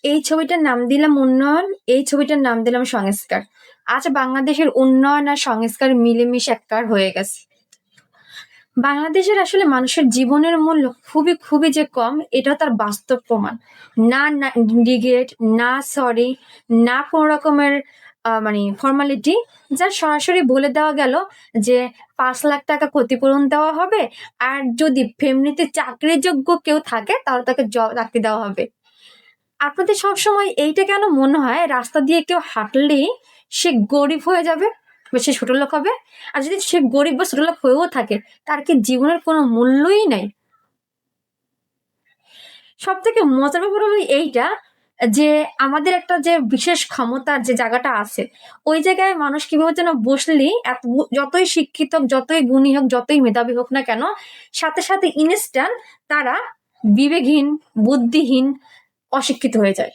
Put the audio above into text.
এই ছবিটার নাম দিলাম উন্নয়ন, এই ছবিটার নাম দিলাম সংস্কার। আজ বাংলাদেশের উন্নয়ন আর সংস্কার মিলেমিশে একাকার হয়ে গেছে। বাংলাদেশের আসলে মানুষের জীবনের মূল্য খুবই খুবই যে কম, এটা তার বাস্তব প্রমাণ। না ডিগ্রেড, না সরি, না কোনো রকমের মানে ফর্মালিটি, যা সরাসরি বলে দেওয়া গেল যে 5 লাখ টাকা ক্ষতিপূরণ দেওয়া হবে, আর যদি ফ্যামিলিতে চাকরিযোগ্য কেউ থাকে তাহলে তাকে চাকরি দেওয়া হবে। আপনাদের সবসময় এইটা কেন মনে হয় রাস্তা দিয়ে কেউ হাঁটলেই সে গরিব হয়ে যাবে বা সে ছোট লোক হবে? আর যদি সে গরিব বা ছোট লোক হয়েও থাকে, তার কি জীবনের কোনো মূল্যই নাই? সব থেকে মজার ব্যাপার হলো এইটা, যে আমাদের একটা যে বিশেষ ক্ষমতার যে জায়গাটা আছে, ওই জায়গায় মানুষ কিভাবে যেন বসলেই যতই শিক্ষিত হোক, যতই গুণী হোক, যতই মেধাবী হোক না কেন, সাথে সাথে ইনস্ট্যান্ট তারা বিবেকহীন, বুদ্ধিহীন, অশিক্ষিত হয়ে যায়।